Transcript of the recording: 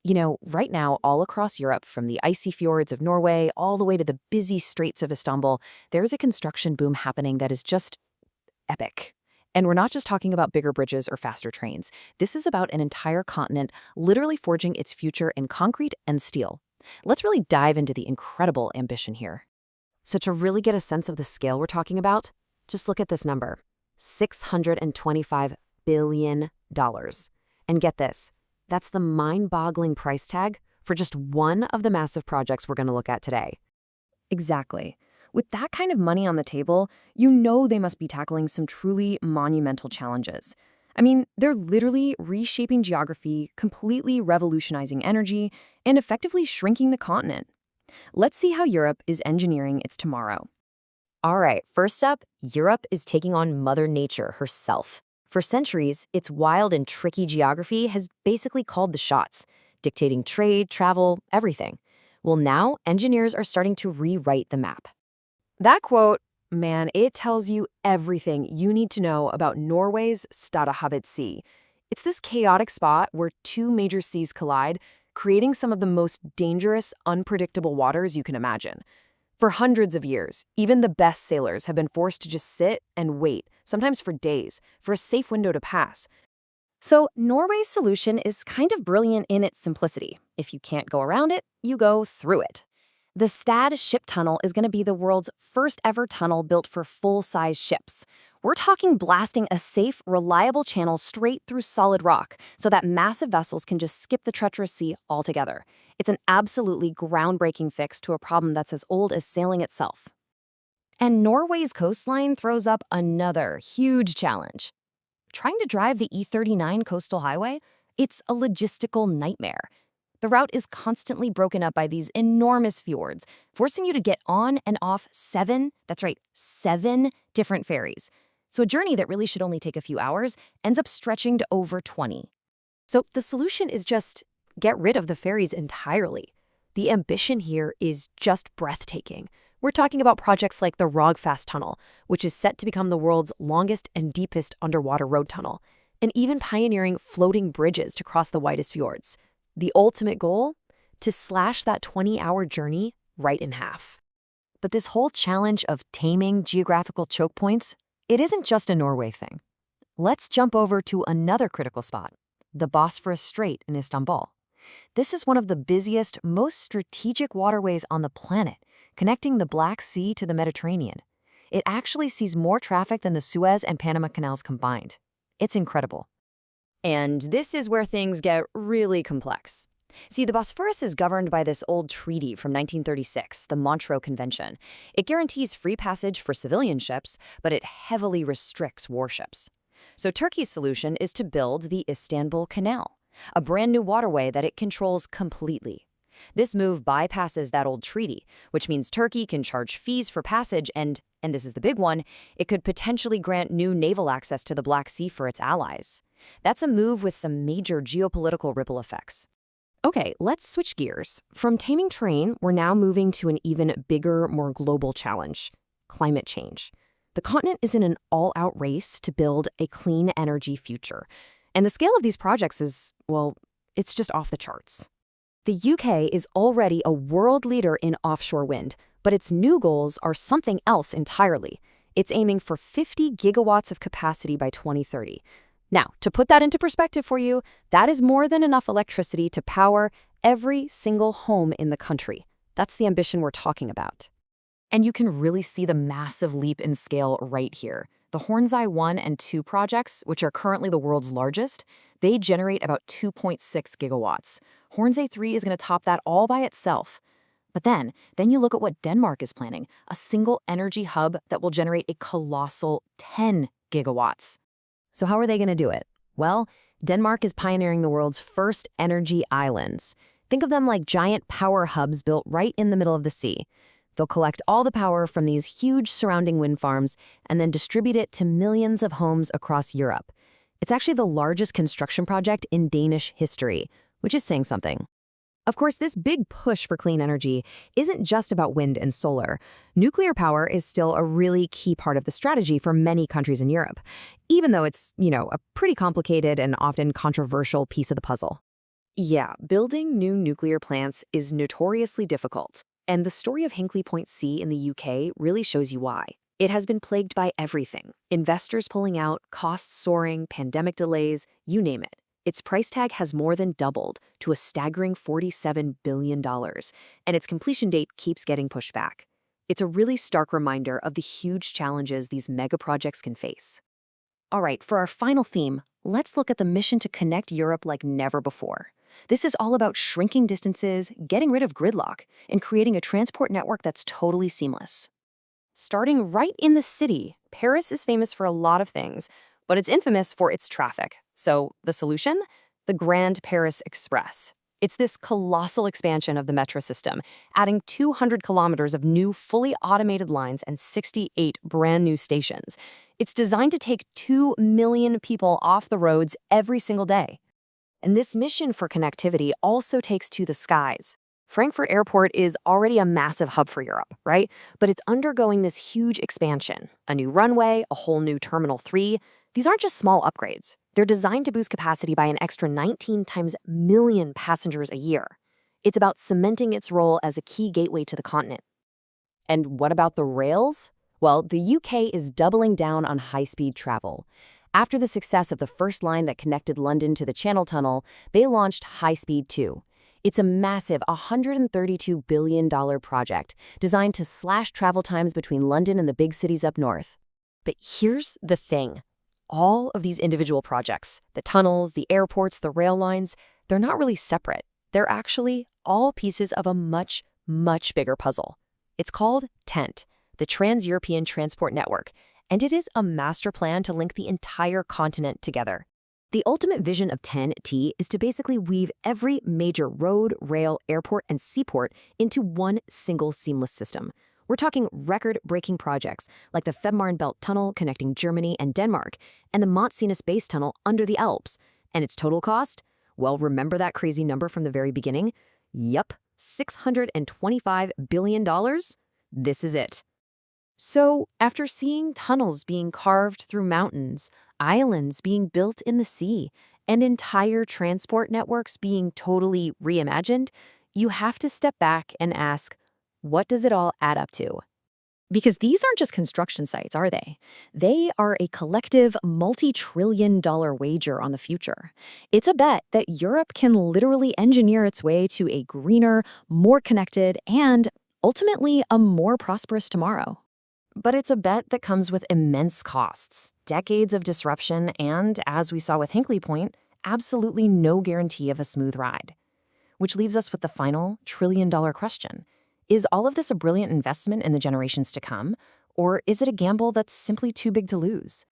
Right now, all across Europe, from the icy fjords of Norway all the way to the busy straits of Istanbul, there's a construction boom happening that is just epic. And we're not just talking about bigger bridges or faster trains. This is about an entire continent literally forging its future in concrete and steel. Let's really dive into the incredible ambition here. So to really get a sense of the scale we're talking about, just look at this number, $625 billion. And get this, that's the mind-boggling price tag for just one of the massive projects we're going to look at today. Exactly. With that kind of money on the table, you know they must be tackling some truly monumental challenges. I mean, they're literally reshaping geography, completely revolutionizing energy, and effectively shrinking the continent. Let's see how Europe is engineering its tomorrow. All right, first up, Europe is taking on Mother Nature herself. For centuries, its wild and tricky geography has basically called the shots, dictating trade, travel, everything. Well, now engineers are starting to rewrite the map. That quote, man, it tells you everything you need to know about Norway's Stadahavet Sea. It's this chaotic spot where two major seas collide, creating some of the most dangerous, unpredictable waters you can imagine. For hundreds of years, even the best sailors have been forced to just sit and wait, sometimes for days, for a safe window to pass. So Norway's solution is kind of brilliant in its simplicity. If you can't go around it, you go through it. The Stad ship tunnel is going to be the world's first ever tunnel built for full-size ships. We're talking blasting a safe, reliable channel straight through solid rock so that massive vessels can just skip the treacherous sea altogether. It's an absolutely groundbreaking fix to a problem that's as old as sailing itself. And Norway's coastline throws up another huge challenge. Trying to drive the E39 coastal highway? It's a logistical nightmare. The route is constantly broken up by these enormous fjords, forcing you to get on and off seven different ferries. So a journey that really should only take a few hours ends up stretching to over 20. So the solution is just get rid of the ferries entirely. The ambition here is just breathtaking. We're talking about projects like the Rogfast Tunnel, which is set to become the world's longest and deepest underwater road tunnel, and even pioneering floating bridges to cross the widest fjords. The ultimate goal? To slash that 20-hour journey right in half. But this whole challenge of taming geographical choke points, it isn't just a Norway thing. Let's jump over to another critical spot, the Bosphorus Strait in Istanbul. This is one of the busiest, most strategic waterways on the planet, connecting the Black Sea to the Mediterranean. It actually sees more traffic than the Suez and Panama Canals combined. It's incredible. And this is where things get really complex. See, the Bosphorus is governed by this old treaty from 1936, the Montreux Convention. It guarantees free passage for civilian ships, but it heavily restricts warships. So Turkey's solution is to build the Istanbul Canal, a brand new waterway that it controls completely. This move bypasses that old treaty, which means Turkey can charge fees for passage and this is the big one, it could potentially grant new naval access to the Black Sea for its allies. That's a move with some major geopolitical ripple effects. Okay, let's switch gears. From taming terrain, we're now moving to an even bigger, more global challenge, climate change. The continent is in an all-out race to build a clean energy future. And the scale of these projects is, well, it's just off the charts. The UK is already a world leader in offshore wind, but its new goals are something else entirely. It's aiming for 50 gigawatts of capacity by 2030. Now, to put that into perspective for you, that is more than enough electricity to power every single home in the country. That's the ambition we're talking about. And you can really see the massive leap in scale right here. The Hornsey 1 and 2 projects, which are currently the world's largest, they generate about 2.6 gigawatts. Hornsey 3 is going to top that all by itself. But then you look at what Denmark is planning, a single energy hub that will generate a colossal 10 gigawatts. So how are they going to do it? Well, Denmark is pioneering the world's first energy islands. Think of them like giant power hubs built right in the middle of the sea. They'll collect all the power from these huge surrounding wind farms and then distribute it to millions of homes across Europe. It's actually the largest construction project in Danish history, which is saying something. Of course, this big push for clean energy isn't just about wind and solar. Nuclear power is still a really key part of the strategy for many countries in Europe, even though it's, a pretty complicated and often controversial piece of the puzzle. Yeah, building new nuclear plants is notoriously difficult, and the story of Hinkley Point C in the UK really shows you why. It has been plagued by everything: investors pulling out, costs soaring, pandemic delays, you name it. Its price tag has more than doubled to a staggering $47 billion, and its completion date keeps getting pushed back. It's a really stark reminder of the huge challenges these mega projects can face. All right, for our final theme, let's look at the mission to connect Europe like never before. This is all about shrinking distances, getting rid of gridlock, and creating a transport network that's totally seamless. Starting right in the city, Paris is famous for a lot of things, but it's infamous for its traffic. So, the solution? The Grand Paris Express. It's this colossal expansion of the metro system, adding 200 kilometers of new, fully automated lines and 68 brand new stations. It's designed to take 2 million people off the roads every single day. And this mission for connectivity also takes to the skies. Frankfurt Airport is already a massive hub for Europe, right? But it's undergoing this huge expansion. A new runway, a whole new Terminal 3. These aren't just small upgrades. They're designed to boost capacity by an extra 19 times million passengers a year. It's about cementing its role as a key gateway to the continent. And what about the rails? Well, the UK is doubling down on high-speed travel. After the success of the first line that connected London to the Channel Tunnel, they launched High Speed 2. It's a massive $132 billion project designed to slash travel times between London and the big cities up north. But here's the thing. All of these individual projects, the tunnels, the airports, the rail lines, they're not really separate. They're actually all pieces of a much, much bigger puzzle. It's called TENT, the Trans-European Transport Network, and it is a master plan to link the entire continent together. The ultimate vision of TEN-T is to basically weave every major road, rail, airport, and seaport into one single seamless system. We're talking record-breaking projects like the Fehmarn Belt Tunnel connecting Germany and Denmark, and the Mont Cenis Base Tunnel under the Alps. And its total cost? Well, remember that crazy number from the very beginning? Yup, $625 billion? This is it. So, after seeing tunnels being carved through mountains, islands being built in the sea, and entire transport networks being totally reimagined, you have to step back and ask, what does it all add up to? Because these aren't just construction sites, are they? They are a collective multi-trillion-dollar wager on the future. It's a bet that Europe can literally engineer its way to a greener, more connected, and ultimately a more prosperous tomorrow. But it's a bet that comes with immense costs, decades of disruption, and, as we saw with Hinkley Point, absolutely no guarantee of a smooth ride. Which leaves us with the final trillion-dollar question. Is all of this a brilliant investment in the generations to come, or is it a gamble that's simply too big to lose?